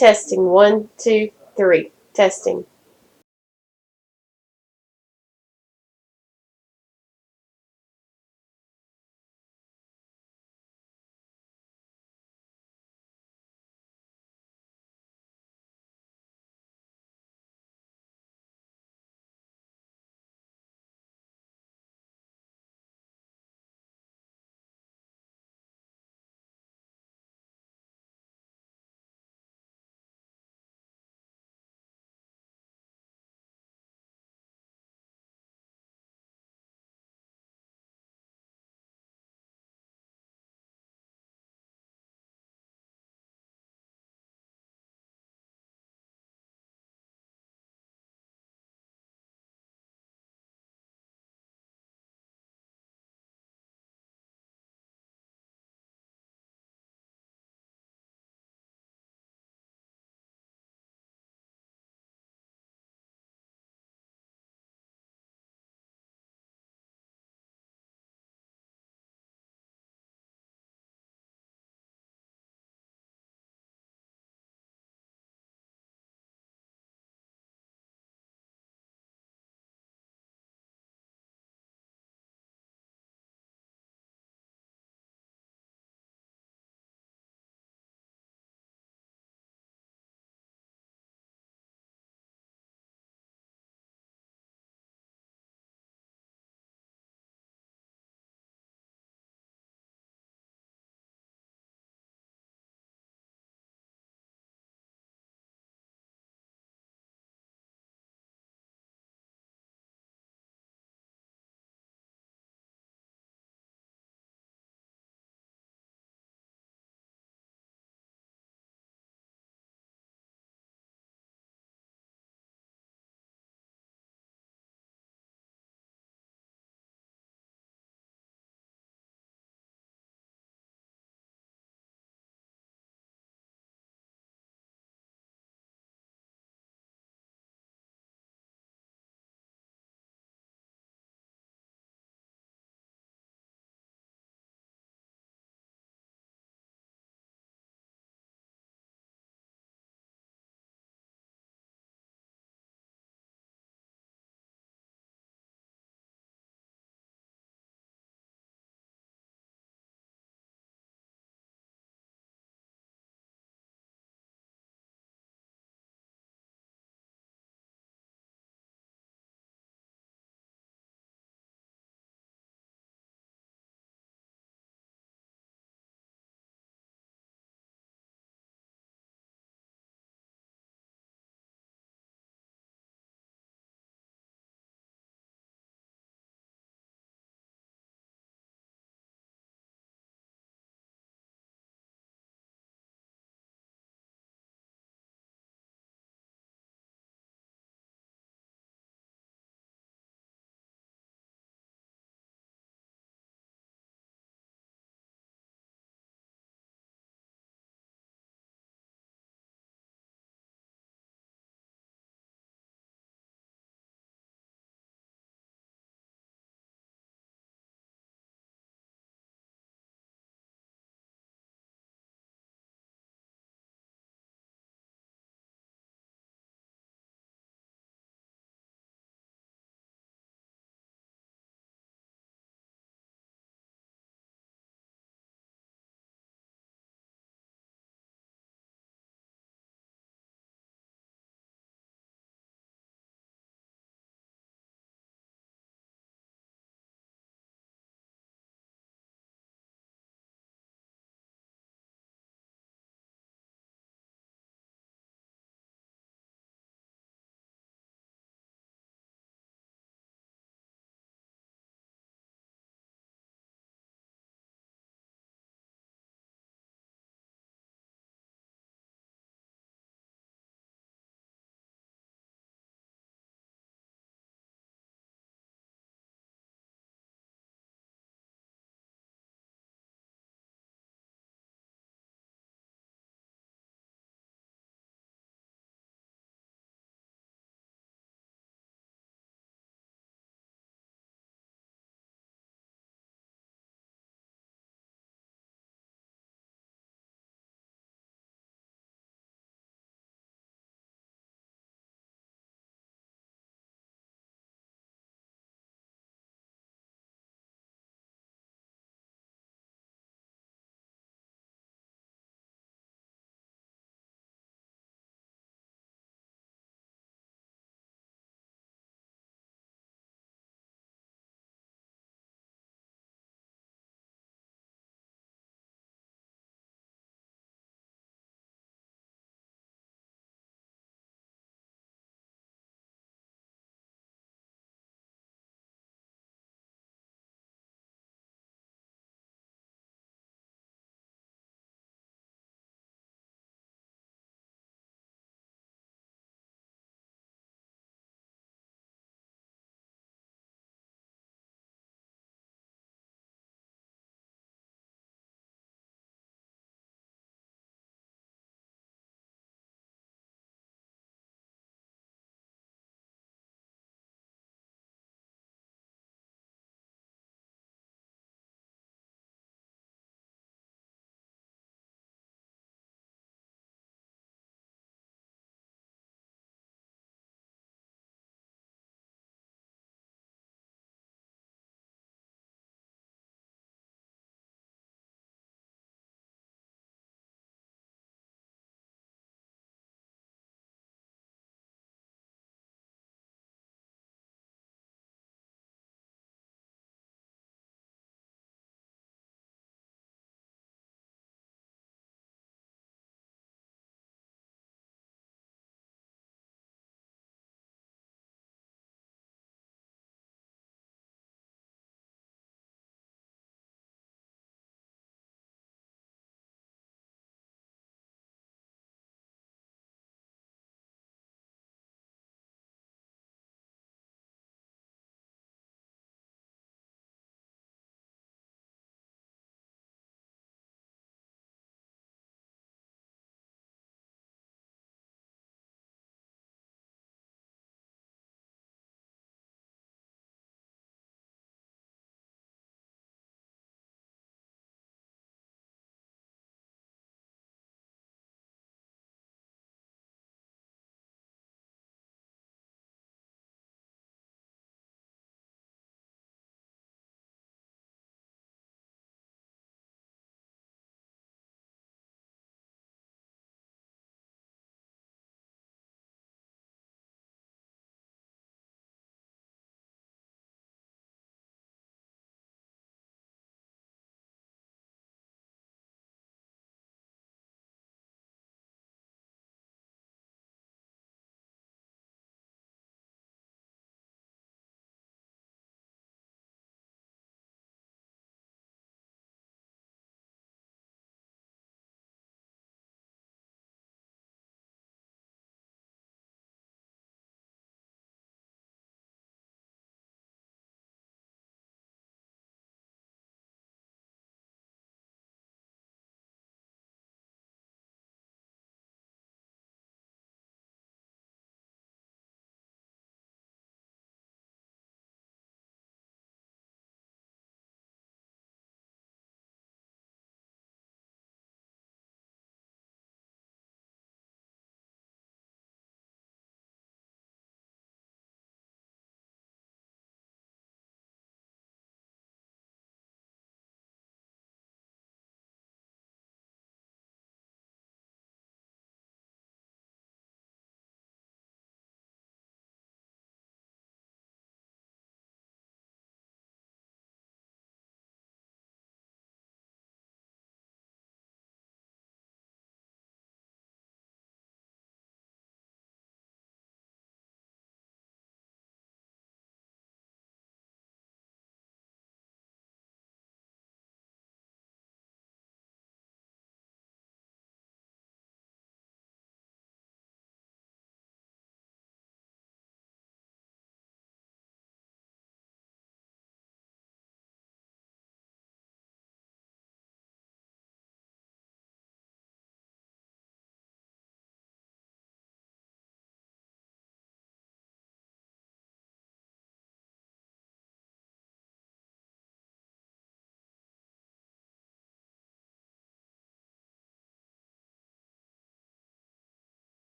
Testing. 1, 2, 3. Testing.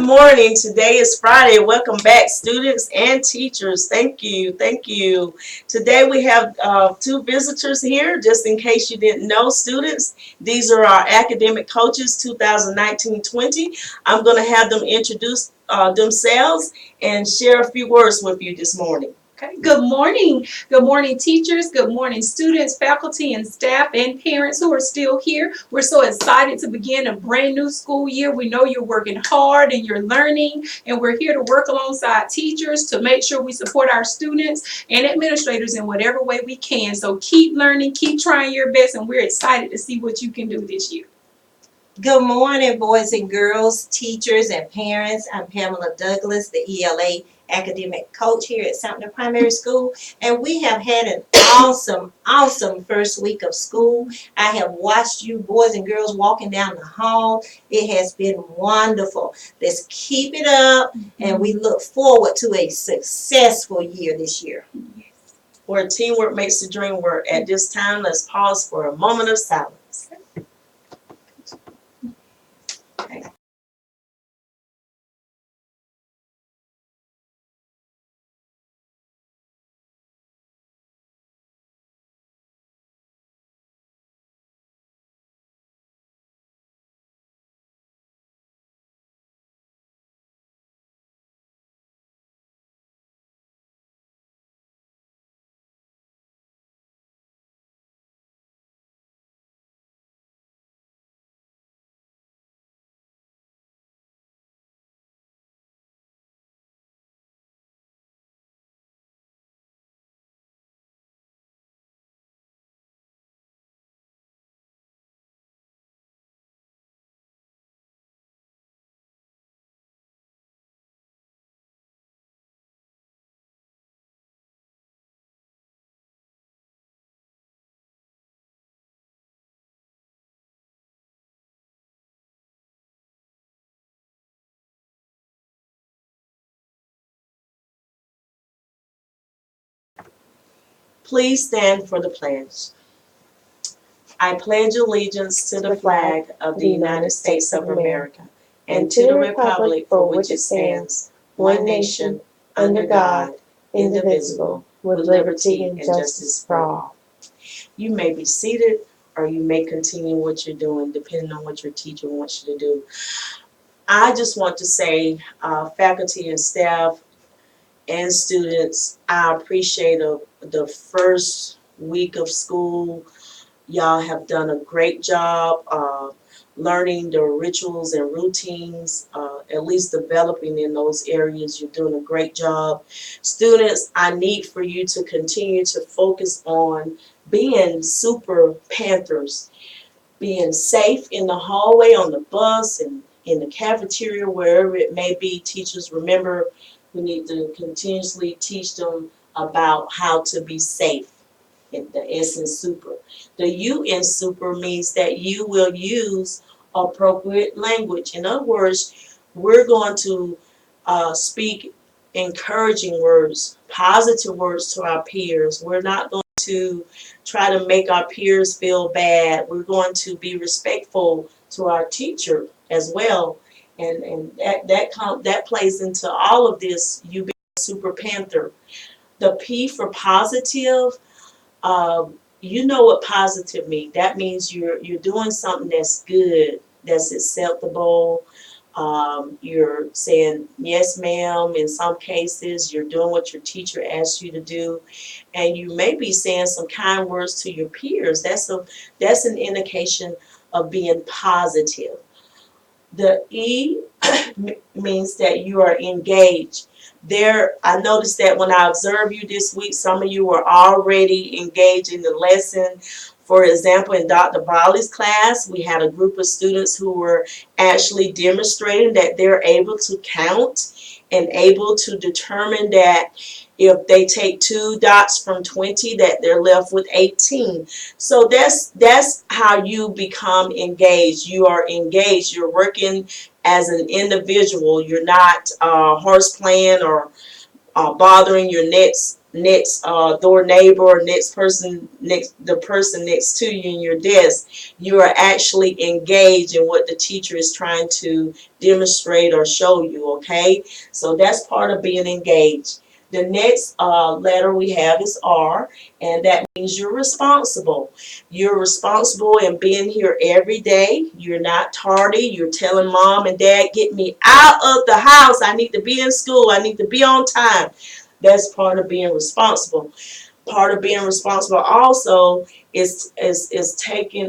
morning. Today is Friday. Welcome back, students and teachers. Thank you. Thank you. Today we have two visitors here, just in case you didn't know, students. These are our academic coaches 2019-20. I'm going to have them introduce themselves and share a few words with you this morning. Okay. Good morning. Good morning, teachers. Good morning, students, faculty, and staff, and parents who are still here. We're so excited to begin a brand new school year. We know you're working hard and you're learning, and we're here to work alongside teachers to make sure we support our students and administrators in whatever way we can. So keep learning, keep trying your best, and we're excited to see what you can do this year. Good morning, boys and girls, teachers and parents. I'm Pamela Douglas, the ELA academic coach here at Sumter Primary School, and we have had an awesome first week of school. I have watched you boys and girls walking down the hall. It has been wonderful. Let's keep it up, and we look forward to a successful year this year. Where teamwork makes the dream work. At this time, let's pause for a moment of silence. Please stand for the pledge. I pledge allegiance to the flag of the United States of America and to the republic for which it stands, one nation, under God, indivisible, with liberty and justice for all. You may be seated or you may continue what you're doing, depending on what your teacher wants you to do. I just want to say, faculty and staff and students, I appreciate the first week of school. Y'all have done a great job learning the rituals and routines, at least developing in those areas. You're doing a great job. Students, I need for you to continue to focus on being super Panthers, being safe in the hallway, on the bus, and in the cafeteria, wherever it may be. Teachers, remember, we need to continuously teach them about how to be safe. The S in super. The U in super means that you will use appropriate language. In other words, we're going to speak encouraging words, positive words to our peers. We're not going to try to make our peers feel bad. We're going to be respectful to our teacher as well. And that plays into all of this, you being a super panther. The P for positive, you know what positive means. That means you're doing something that's good, that's acceptable. You're saying yes, ma'am. In some cases, you're doing what your teacher asked you to do, and you may be saying some kind words to your peers. That's an indication of being positive. The E means that you are engaged. I noticed that when I observed you this week, some of you were already engaged in the lesson. For example, in Dr. Bali's class, we had a group of students who were actually demonstrating that they're able to count and able to determine that if they take 2 dots from 20, that they're left with 18. So that's how you become engaged. You are engaged. You're working as an individual. You're not horse playing or bothering your next next door neighbor or the person next to you in your desk. You are actually engaged in what the teacher is trying to demonstrate or show you, okay? So that's part of being engaged. The next letter we have is R, and that means you're responsible. You're responsible in being here every day. You're not tardy. You're telling mom and dad, get me out of the house. I need to be in school. I need to be on time. That's part of being responsible. Part of being responsible also is taking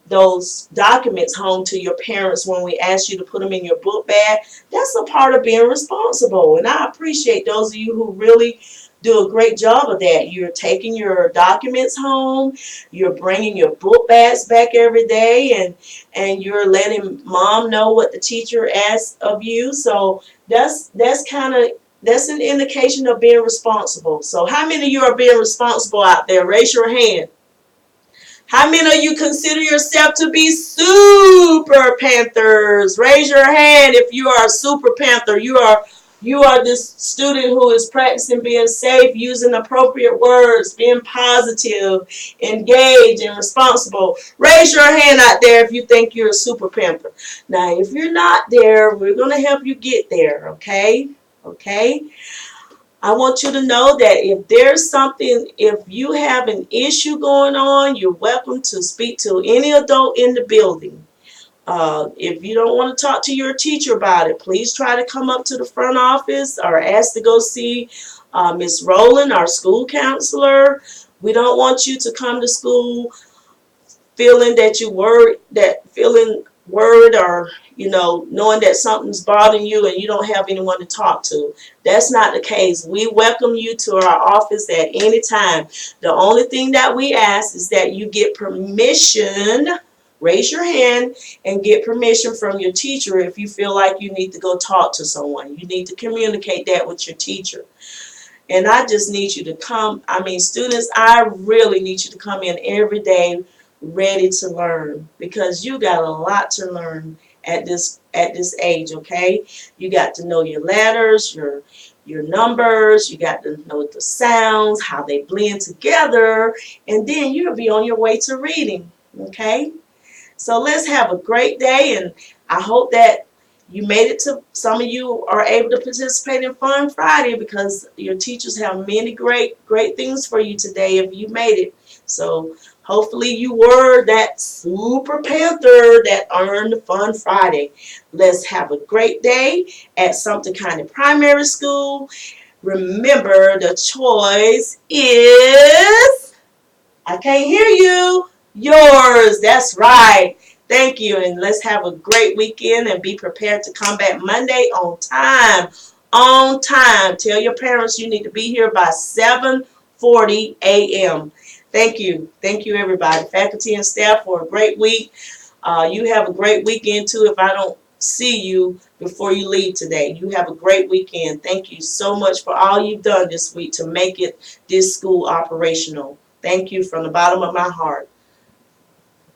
those documents home to your parents when we ask you to put them in your book bag. That's a part of being responsible, and I appreciate those of you who really do a great job of that. You're taking your documents home, you're bringing your book bags back every day, and you're letting mom know what the teacher asks of you. So that's an indication of being responsible. So how many of you are being responsible out there? Raise your hand. How many of you consider yourself to be super panthers? Raise your hand if you are a super panther. You are this student who is practicing being safe, using appropriate words, being positive, engaged, and responsible. Raise your hand out there if you think you're a super panther. Now, if you're not there, we're going to help you get there, okay? Okay? I want you to know that if there's something, if you have an issue going on, you're welcome to speak to any adult in the building. If you don't want to talk to your teacher about it, please try to come up to the front office or ask to go see Miss Rowland, our school counselor. We don't want you to come to school feeling that you worried, feeling worried, or knowing that something's bothering you and you don't have anyone to talk to. That's not the case. We welcome you to our office at any time. The only thing that we ask is that you get permission. Raise your hand and get permission from your teacher if you feel like you need to go talk to someone. You need to communicate that with your teacher. And I just need you to come. Students, I really need you to come in every day ready to learn, because you got a lot to learn at this age, okay? You got to know your letters, your numbers, you got to know the sounds, how they blend together, and then you'll be on your way to reading, okay? So let's have a great day, and I hope that you made it to, some of you are able to participate in Fun Friday, because your teachers have many great things for you today if you made it. So hopefully you were that super panther that earned the Fun Friday. Let's have a great day at Sumter County Primary School. Remember, the choice is, I can't hear you, yours. That's right. Thank you, and let's have a great weekend and be prepared to come back Monday on time. On time. Tell your parents you need to be here by 7:40 a.m. Thank you. Thank you, everybody. Faculty and staff, for a great week. You have a great weekend, too, if I don't see you before you leave today. You have a great weekend. Thank you so much for all you've done this week to make this school operational. Thank you from the bottom of my heart.